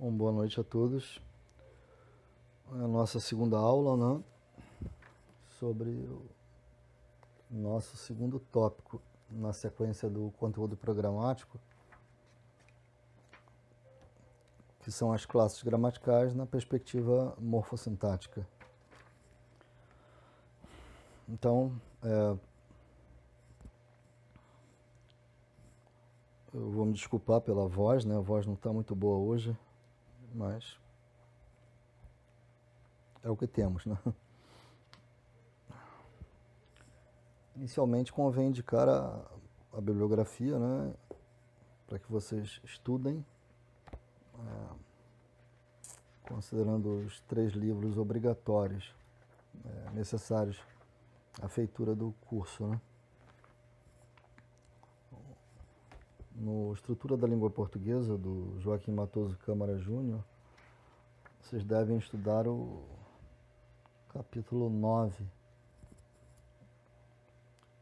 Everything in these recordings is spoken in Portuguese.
Boa noite a todos. É a nossa segunda aula, né? Sobre o nosso segundo tópico na sequência do conteúdo programático, que são as classes gramaticais na perspectiva morfossintática. Então, eu vou me desculpar pela voz, né? A voz não está muito boa hoje, mas é o que temos, né? Inicialmente convém indicar a bibliografia, né? Para que vocês estudem, considerando os 3 livros obrigatórios necessários à feitura do curso, né? No Estrutura da Língua Portuguesa, do Joaquim Matoso Câmara Júnior, vocês devem estudar o capítulo 9,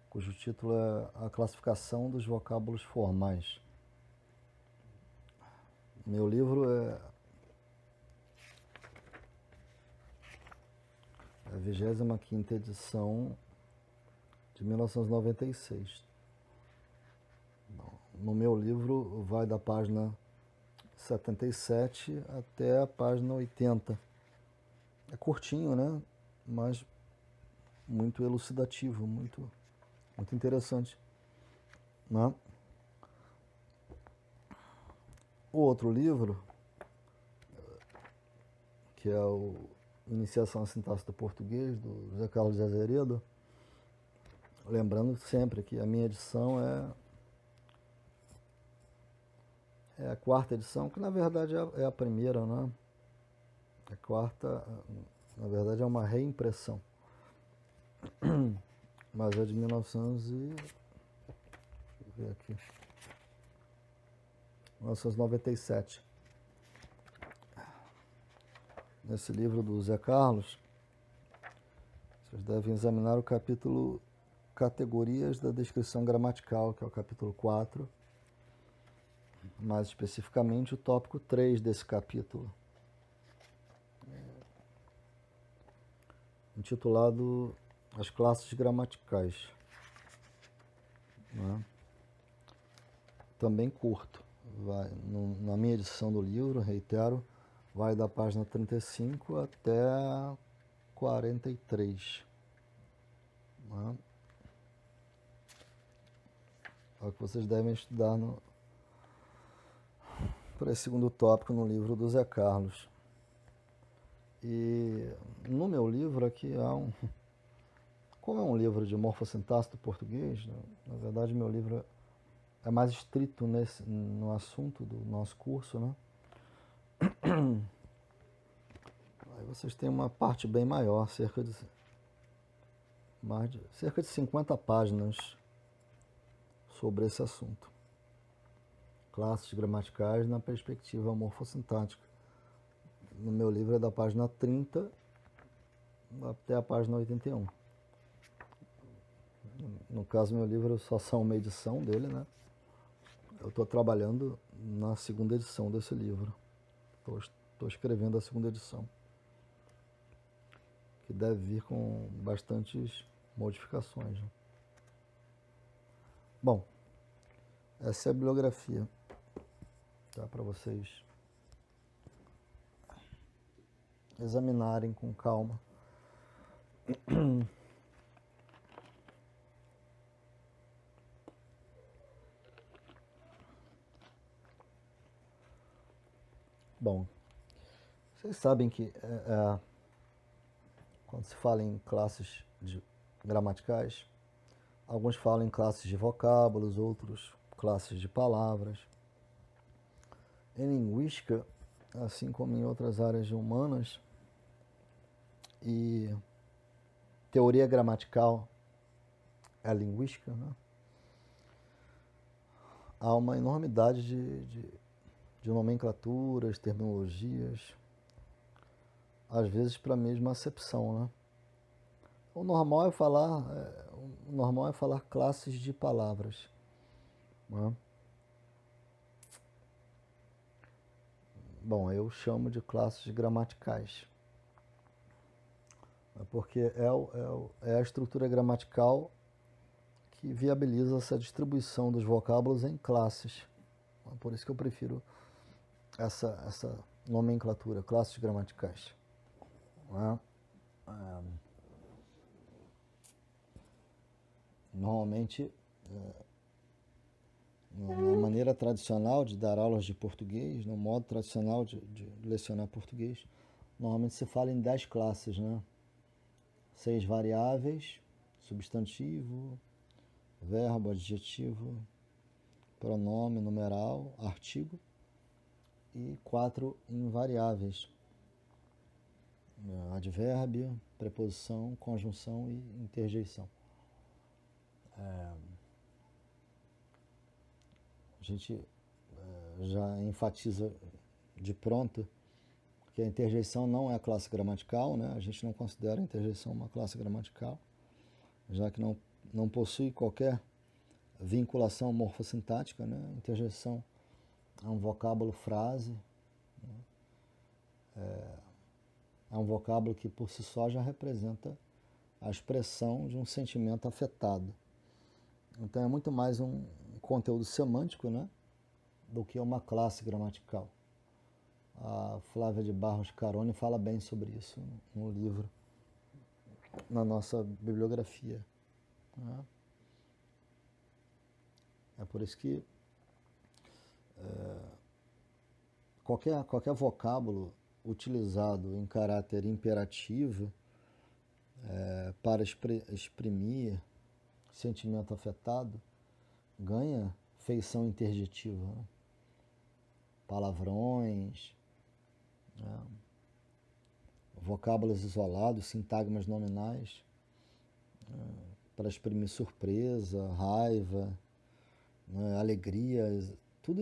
cujo título é A Classificação dos Vocábulos Formais. Meu livro é a 25ª edição de 1996. No meu livro vai da página 77 até a página 80. É curtinho, né? Mas muito elucidativo, muito interessante, né? O outro livro, que é o Iniciação à Sintaxe do Português, do José Carlos de Azeredo, lembrando sempre que a minha edição é a 4ª edição, que na verdade é a primeira, né? A 4ª, na verdade, é uma reimpressão. Mas é de 1997. Nesse livro do Zé Carlos, vocês devem examinar o capítulo Categorias da Descrição Gramatical, que é o capítulo 4, mais especificamente o tópico 3 desse capítulo, intitulado As Classes Gramaticais, né? Também curto. Na minha edição do livro, reitero, vai da página 35 até 43. Né? É o que vocês devem estudar para esse segundo tópico no livro do Zé Carlos. E no meu livro aqui há como é um livro de morfossintaxe do português, né? Na verdade meu livro é mais estrito no assunto do nosso curso, né? Aí vocês têm uma parte bem maior, cerca de 50 páginas sobre esse assunto. Classes gramaticais na perspectiva morfossintática. No meu livro é da página 30 até a página 81. No caso, meu livro só são uma edição dele, né? Eu estou trabalhando na segunda edição desse livro. Estou escrevendo a segunda edição, que deve vir com bastantes modificações, né? Bom, essa é a bibliografia, tá? Para vocês examinarem com calma. Bom, vocês sabem que quando se fala em classes gramaticais, alguns falam em classes de vocábulos, outros classes de palavras. Em linguística, assim como em outras áreas de humanas, e teoria gramatical é linguística, né? Há uma enormidade de nomenclaturas, terminologias, às vezes para a mesma acepção, né? O normal é falar classes de palavras, né? Bom, eu chamo de classes gramaticais, porque é a estrutura gramatical que viabiliza essa distribuição dos vocábulos em classes. Por isso que eu prefiro essa nomenclatura, classes gramaticais. Normalmente, na maneira tradicional de dar aulas de português, no modo tradicional de lecionar português, normalmente se fala em 10 classes, né? 6 variáveis, substantivo, verbo, adjetivo, pronome, numeral, artigo, e 4 invariáveis, advérbio, preposição, conjunção e interjeição. A gente já enfatiza de pronto que a interjeição não é a classe gramatical, né? A gente não considera a interjeição uma classe gramatical, já que não possui qualquer vinculação morfossintática, né? A interjeição é um vocábulo frase, né? É um vocábulo que por si só já representa a expressão de um sentimento afetado. Então é muito mais um conteúdo semântico, né, do que uma classe gramatical. A Flávia de Barros Carone fala bem sobre isso no livro, na nossa bibliografia, né? É por isso que qualquer vocábulo utilizado em caráter imperativo para exprimir sentimento afetado ganha feição interjetiva, né? Palavrões, né? Vocábulos isolados, sintagmas nominais, para exprimir surpresa, raiva, né? Alegria, tudo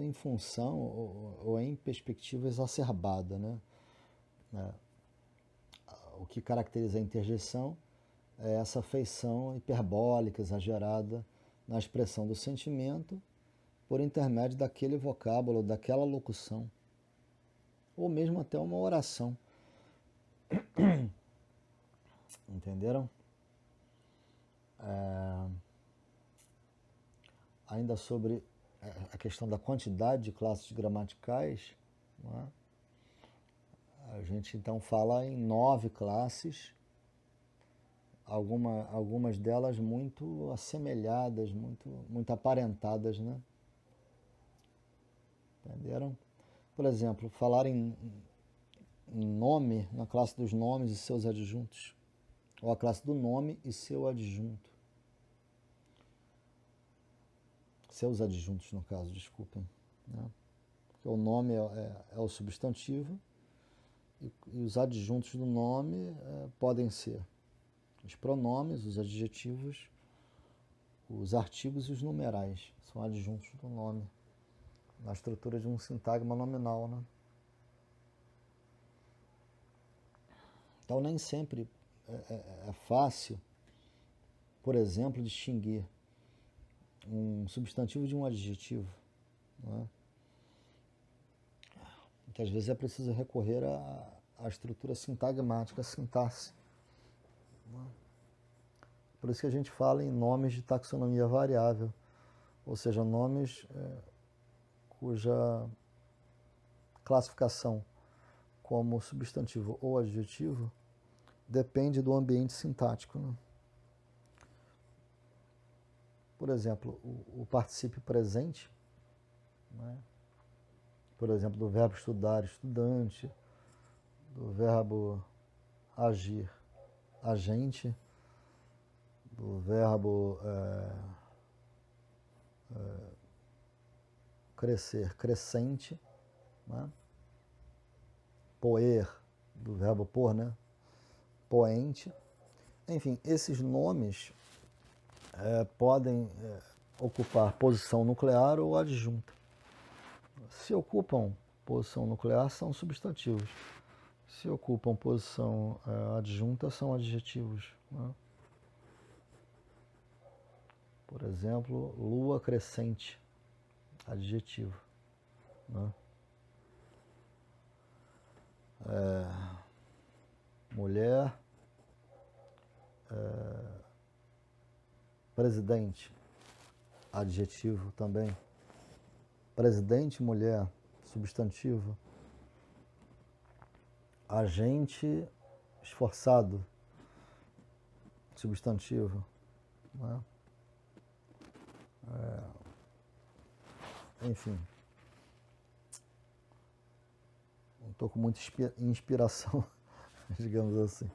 em função ou em perspectiva exacerbada, né? O que caracteriza a interjeição é essa feição hiperbólica, exagerada na expressão do sentimento por intermédio daquele vocábulo, daquela locução, ou mesmo até uma oração. Entenderam? Ainda sobre a questão da quantidade de classes gramaticais, né? A gente então fala em 9 classes, algumas delas muito assemelhadas, muito aparentadas, né? Entenderam? Por exemplo, falar em nome, na classe dos nomes e seus adjuntos, ou a classe do nome e seu adjunto. Seus adjuntos, no caso, desculpem, né? Porque o nome é o substantivo e os adjuntos do nome podem ser os pronomes, os adjetivos, os artigos e os numerais. São adjuntos do nome, na estrutura de um sintagma nominal, né? Então nem sempre é fácil, por exemplo, distinguir um substantivo de um adjetivo, né? Muitas vezes é preciso recorrer à estrutura sintagmática, à sintaxe. Por isso que a gente fala em nomes de taxonomia variável, ou seja, nomes cuja classificação como substantivo ou adjetivo depende do ambiente sintático, né? Por exemplo, o particípio presente, né? Por exemplo, do verbo estudar, estudante, do verbo agir, agente, do verbo crescer, crescente, né? Poer, do verbo pôr, né? Poente. Enfim, esses nomes podem ocupar posição nuclear ou adjunta. Se ocupam posição nuclear, são substantivos. Se ocupam posição adjunta, são adjetivos, né? Por exemplo, lua crescente, adjetivo. né? Mulher, presidente, adjetivo também. Presidente, mulher, substantivo. Agente esforçado, substantivo, né? Enfim, não estou com muita inspiração, digamos assim.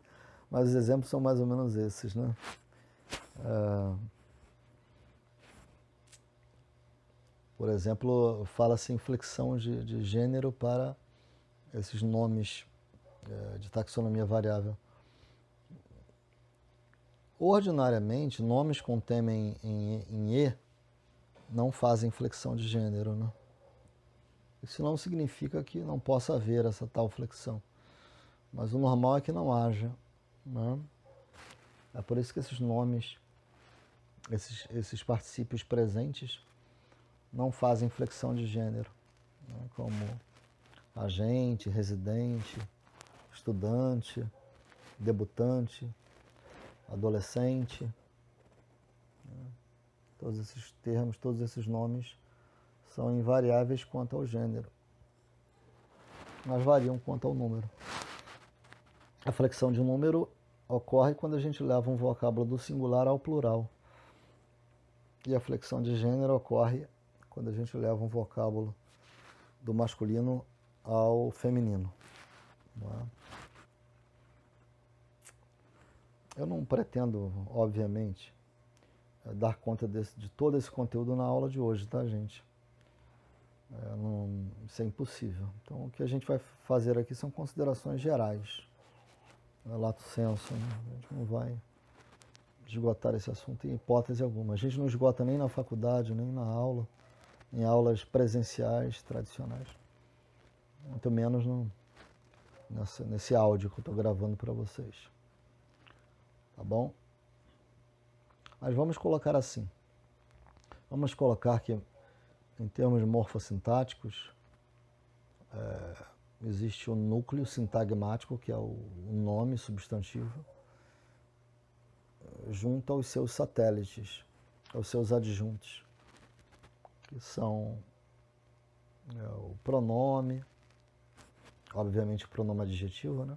Mas os exemplos são mais ou menos esses, né? Por exemplo, fala-se em flexão de gênero para esses nomes de taxonomia variável. Ordinariamente, nomes com tema em E não fazem flexão de gênero, né? Isso não significa que não possa haver essa tal flexão, mas o normal é que não haja, né? É por isso que esses nomes, esses particípios presentes, não fazem flexão de gênero, né? Como agente, residente, estudante, debutante, adolescente. Todos esses termos, todos esses nomes são invariáveis quanto ao gênero, mas variam quanto ao número. A flexão de número ocorre quando a gente leva um vocábulo do singular ao plural. E a flexão de gênero ocorre quando a gente leva um vocábulo do masculino ao feminino. Não é? Eu não pretendo, obviamente, dar conta de todo esse conteúdo na aula de hoje, tá, gente? Isso é impossível. Então, o que a gente vai fazer aqui são considerações gerais. Lato sensu, né? A gente não vai esgotar esse assunto em hipótese alguma. A gente não esgota nem na faculdade, nem na aula, em aulas presenciais, tradicionais. Muito menos nesse áudio que eu estou gravando para vocês. Tá bom? Mas vamos colocar assim. Vamos colocar que, em termos morfossintáticos, existe o núcleo sintagmático, que é o nome substantivo, junto aos seus satélites, aos seus adjuntos, que são o pronome, obviamente o pronome adjetivo, né?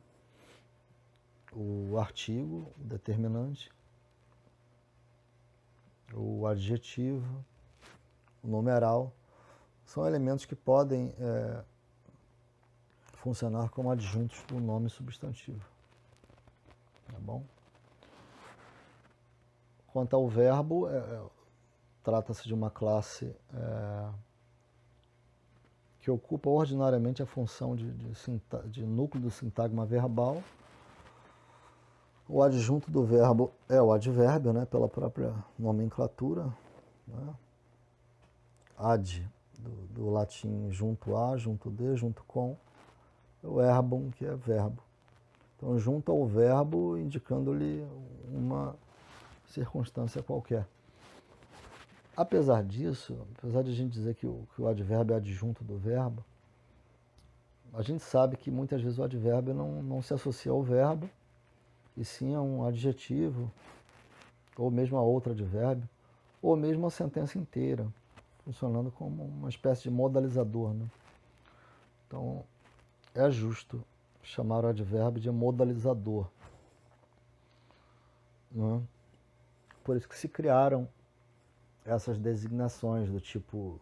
O artigo, o determinante, o adjetivo, o numeral, são elementos que podem funcionar como adjuntos do nome substantivo. Tá bom? Quanto ao verbo, trata-se de uma classe que ocupa ordinariamente a função de núcleo do sintagma verbal. O adjunto do verbo é o advérbio, né, pela própria nomenclatura, né? Ad, do latim junto a, junto de, junto com, o verbum, que é verbo. Então, junto ao verbo, indicando-lhe uma circunstância qualquer. Apesar disso, apesar de a gente dizer que o advérbio é adjunto do verbo, a gente sabe que muitas vezes o advérbio não se associa ao verbo, e sim a um adjetivo, ou mesmo a outro advérbio, ou mesmo a sentença inteira, funcionando como uma espécie de modalizador, né? Então, é justo chamar o advérbio de modalizador, né? Por isso que se criaram essas designações do tipo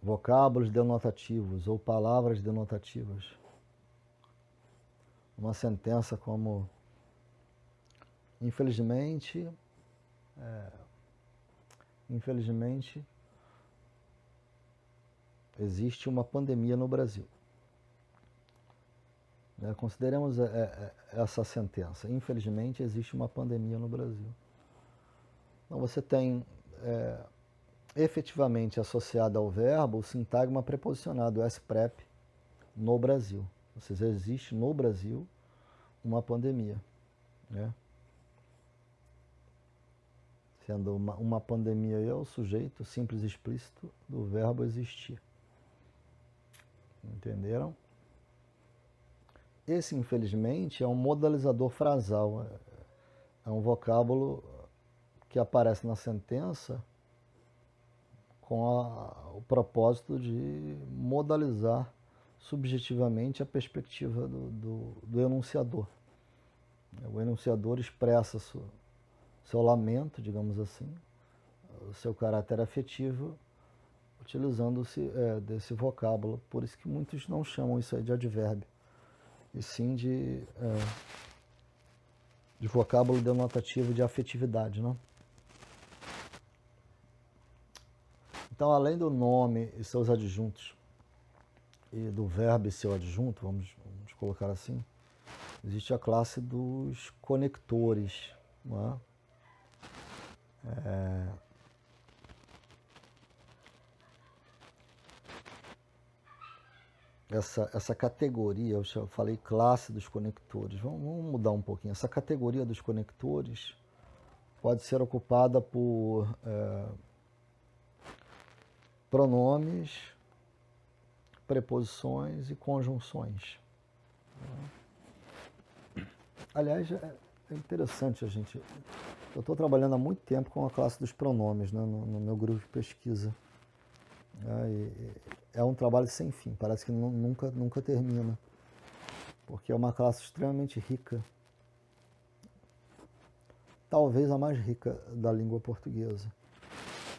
vocábulos denotativos ou palavras denotativas. Uma sentença como: infelizmente, existe uma pandemia no Brasil. Consideremos essa sentença: infelizmente existe uma pandemia no Brasil. Então você tem efetivamente associado ao verbo o sintagma preposicionado, o S-prep, no Brasil. Ou seja, existe no Brasil uma pandemia, né? Sendo uma pandemia é o sujeito simples e explícito do verbo existir. Entenderam? Esse, infelizmente, é um modalizador frasal. É um vocábulo que aparece na sentença com o propósito de modalizar subjetivamente a perspectiva do enunciador. O enunciador expressa seu lamento, digamos assim, o seu caráter afetivo, utilizando-se desse vocábulo. Por isso que muitos não chamam isso aí de advérbio, e sim de vocábulo denotativo de afetividade, né? Então, além do nome e seus adjuntos, e do verbo e seu adjunto, vamos colocar assim, existe a classe dos conectores, não é? Essa categoria, eu falei classe dos conectores, vamos mudar um pouquinho. Essa categoria dos conectores pode ser ocupada por pronomes, preposições e conjunções. Aliás, é interessante a gente... Eu estou trabalhando há muito tempo com a classe dos pronomes, né, no meu grupo de pesquisa. É um trabalho sem fim, parece que nunca termina, porque é uma classe extremamente rica, talvez a mais rica da língua portuguesa,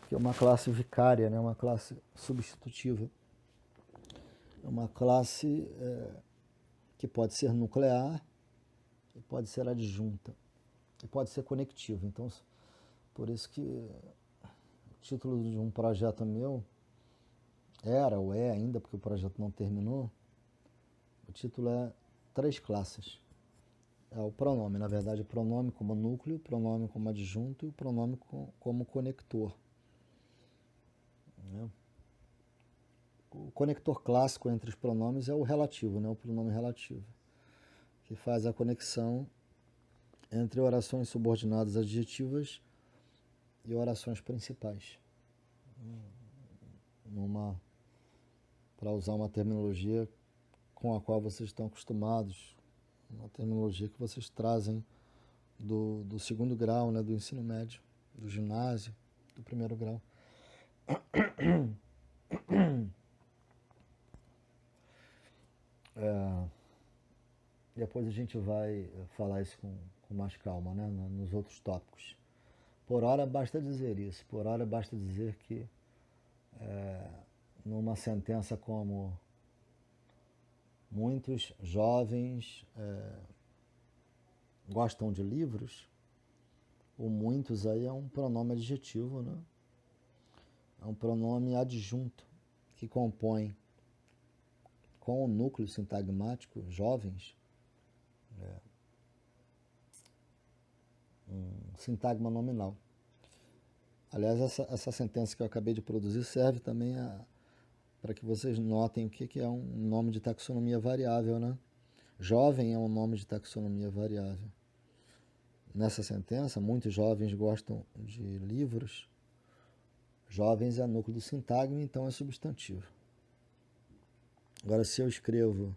que é uma classe vicária, né, uma classe substitutiva, é uma classe que pode ser nuclear, e pode ser adjunta, e pode ser conectiva. Então, por isso que o título de um projeto meu era, ou é ainda, porque o projeto não terminou, o título é 3 classes. É o pronome, na verdade, o pronome como núcleo, o pronome como adjunto e o pronome como conector. Né? O conector clássico entre os pronomes é o relativo, né? O pronome relativo, que faz a conexão entre orações subordinadas adjetivas e orações principais. Para usar uma terminologia com a qual vocês estão acostumados, uma terminologia que vocês trazem do segundo grau, né, do ensino médio, do ginásio, do primeiro grau. Depois a gente vai falar isso com mais calma, né, nos outros tópicos. Por hora basta dizer isso, por hora basta dizer que numa sentença como muitos jovens gostam de livros, o muitos aí é um pronome adjetivo, né? É um pronome adjunto que compõe com o núcleo sintagmático jovens um sintagma nominal. Aliás, essa sentença que eu acabei de produzir serve também para que vocês notem o que é um nome de taxonomia variável, né? Jovem é um nome de taxonomia variável. Nessa sentença, muitos jovens gostam de livros. Jovens é núcleo do sintagma, então é substantivo. Agora, se eu escrevo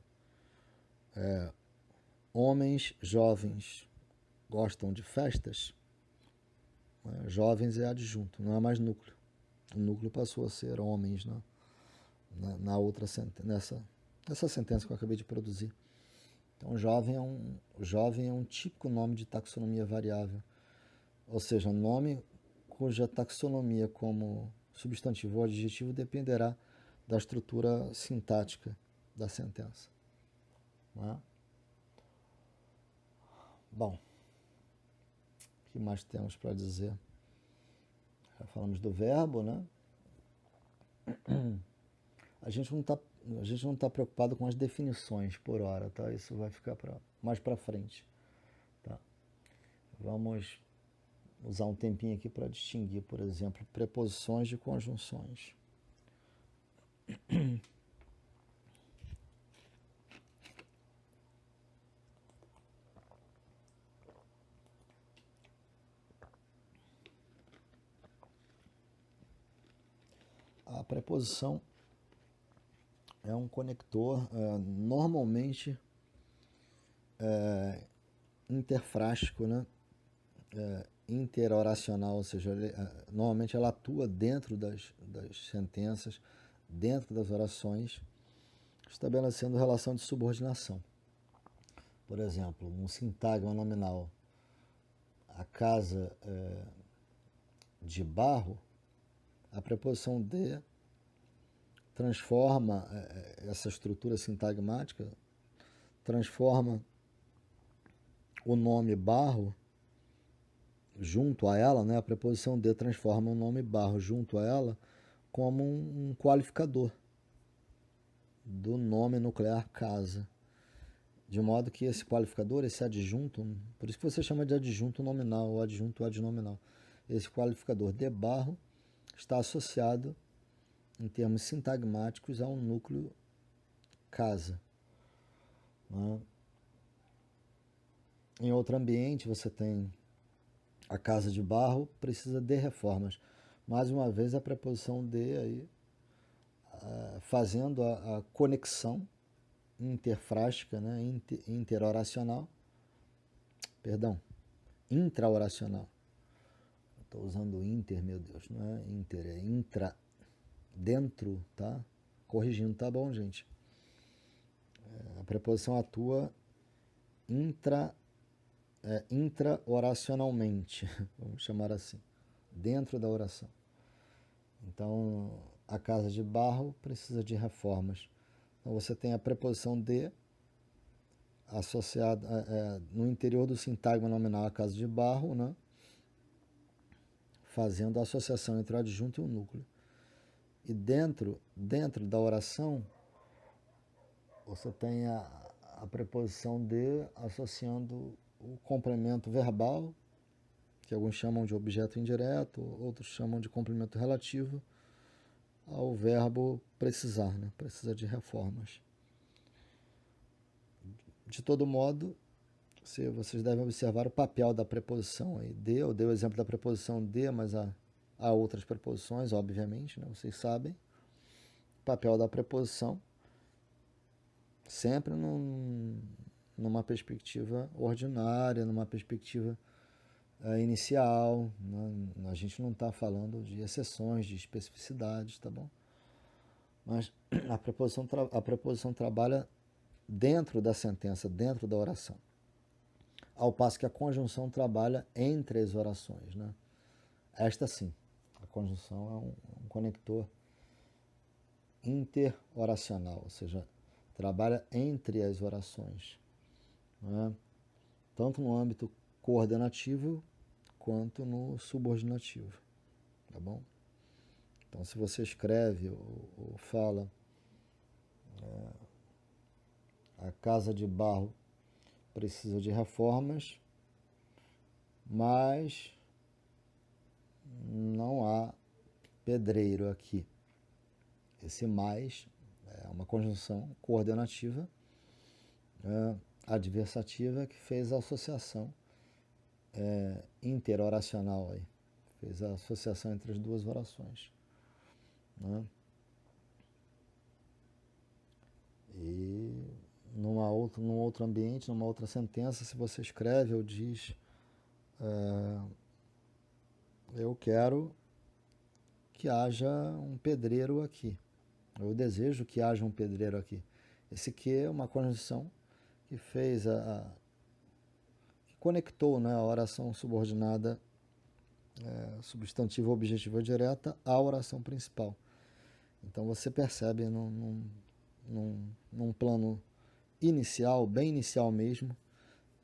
homens jovens gostam de festas, jovens é adjunto, não é mais núcleo. O núcleo passou a ser homens, né? Na outra sentença, nessa sentença que eu acabei de produzir. Então, jovem é um típico nome de taxonomia variável, ou seja, nome cuja taxonomia como substantivo ou adjetivo dependerá da estrutura sintática da sentença. Não é? Bom, o que mais temos para dizer? Já falamos do verbo, né? A gente não tá preocupado com as definições por hora, tá? Isso vai ficar mais para frente, tá? Vamos usar um tempinho aqui para distinguir, por exemplo, preposições de conjunções. A preposição é um conector normalmente interfrástico, né? Interoracional, ou seja, normalmente ela atua dentro das sentenças, dentro das orações, estabelecendo relação de subordinação. Por exemplo, um sintagma nominal, a casa de barro, a preposição de transforma essa estrutura sintagmática, transforma o nome barro junto a ela, né? A preposição de transforma o nome barro junto a ela como um qualificador do nome nuclear casa. De modo que esse qualificador, esse adjunto, por isso que você chama de adjunto nominal ou adjunto adnominal, esse qualificador de barro está associado em termos sintagmáticos a um núcleo casa. Né? Em outro ambiente você tem a casa de barro, precisa de reformas. Mais uma vez a preposição de aí, fazendo a conexão interfrástica, né? Interoracional, perdão, intraoracional. Estou usando inter, meu Deus, não é inter, é intra, dentro, tá? Corrigindo, tá bom, gente? A preposição atua intraoracionalmente, vamos chamar assim, dentro da oração. Então, a casa de barro precisa de reformas. Então, você tem a preposição de associada no interior do sintagma nominal a casa de barro, né? Fazendo a associação entre o adjunto e o núcleo. E dentro da oração, você tem a preposição de associando o complemento verbal, que alguns chamam de objeto indireto, outros chamam de complemento relativo, ao verbo precisar, né? Precisa de reformas. De todo modo, vocês devem observar o papel da preposição aí, de. Eu dei o exemplo da preposição de, mas há outras preposições, obviamente, né? Vocês sabem. O papel da preposição sempre numa perspectiva ordinária, numa perspectiva inicial. Né? A gente não está falando de exceções, de especificidades, tá bom? Mas a preposição trabalha dentro da sentença, dentro da oração. Ao passo que a conjunção trabalha entre as orações. Né? Esta sim, a conjunção é um conector interoracional, ou seja, trabalha entre as orações. Né? Tanto no âmbito coordenativo quanto no subordinativo. Tá bom? Então, se você escreve ou fala a casa de barro precisa de reformas, mas não há pedreiro aqui. Esse mais é uma conjunção coordenativa, adversativa, que fez a associação interoracional aí. Fez a associação entre as duas orações. Né? E num outro ambiente, numa outra sentença, se você escreve ou diz eu quero que haja um pedreiro aqui. Eu desejo que haja um pedreiro aqui. Esse que é uma conjunção que fez que conectou, né, a oração subordinada substantiva objetiva direta à oração principal. Então você percebe num plano inicial, bem inicial mesmo,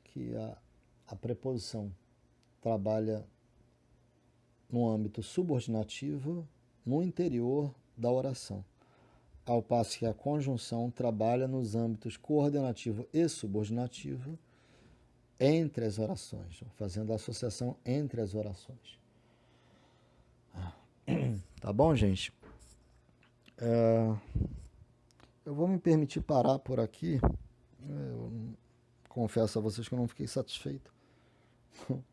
que a preposição trabalha no âmbito subordinativo no interior da oração, ao passo que a conjunção trabalha nos âmbitos coordenativo e subordinativo entre as orações, fazendo a associação entre as orações. Tá bom, gente? Eu vou me permitir parar por aqui. Eu confesso a vocês que eu não fiquei satisfeito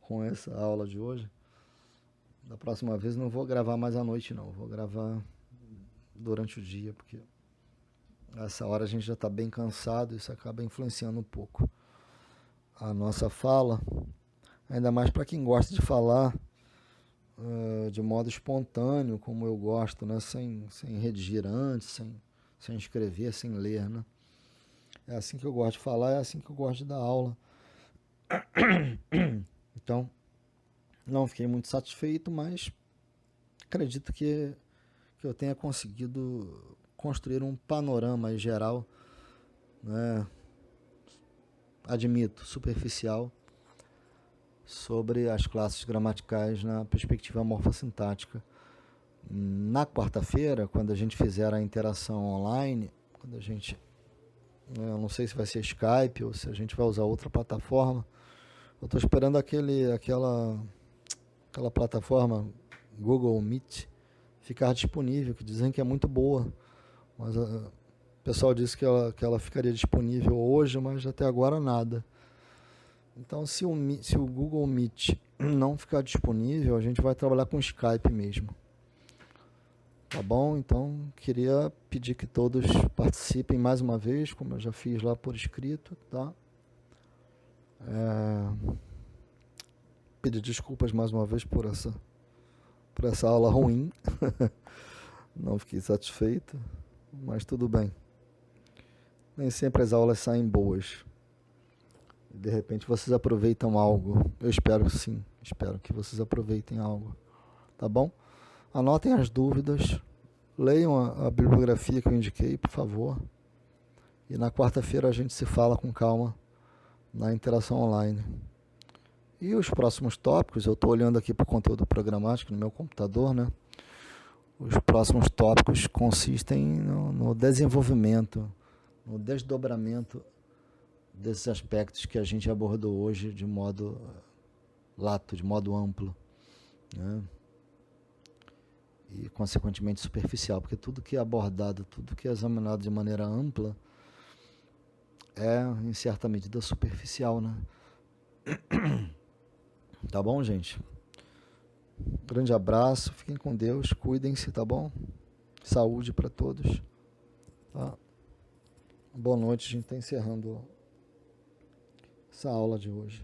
com essa aula de hoje. Da próxima vez não vou gravar mais à noite, não. Vou gravar durante o dia, porque Essa hora a gente já está bem cansado, isso acaba influenciando um pouco a nossa fala, ainda mais para quem gosta de falar de modo espontâneo, como eu gosto, né? Sem redigir antes, sem escrever, sem ler, né? É assim que eu gosto de falar, é assim que eu gosto de dar aula. Então, não fiquei muito satisfeito, mas acredito que eu tenha conseguido construir um panorama geral, né? Admito, superficial, sobre as classes gramaticais na perspectiva morfossintática. Na quarta-feira, quando a gente fizer a interação online, quando a gente, eu não sei se vai ser Skype ou se a gente vai usar outra plataforma, eu estou esperando aquela plataforma Google Meet ficar disponível, que dizem que é muito boa, mas o pessoal disse que ela ficaria disponível hoje, mas até agora nada. Então, se o Google Meet não ficar disponível, a gente vai trabalhar com Skype mesmo. Tá bom? Então, queria pedir que todos participem mais uma vez, como eu já fiz lá por escrito, tá? Pedir desculpas mais uma vez por essa aula ruim. Não fiquei satisfeito, mas tudo bem. Nem sempre as aulas saem boas. De repente vocês aproveitam algo. Eu espero sim, espero que vocês aproveitem algo. Tá bom? Anotem as dúvidas, leiam a bibliografia que eu indiquei, por favor. E na quarta-feira a gente se fala com calma na interação online. E os próximos tópicos, eu estou olhando aqui para o conteúdo programático no meu computador, né? Os próximos tópicos consistem no desenvolvimento, no desdobramento desses aspectos que a gente abordou hoje de modo lato, de modo amplo, né? E consequentemente superficial, porque tudo que é abordado, tudo que é examinado de maneira ampla é em certa medida superficial, né? Tá bom, gente? Grande abraço, fiquem com Deus, cuidem-se, tá bom? Saúde para todos. Tá? Boa noite, a gente está encerrando essa aula de hoje.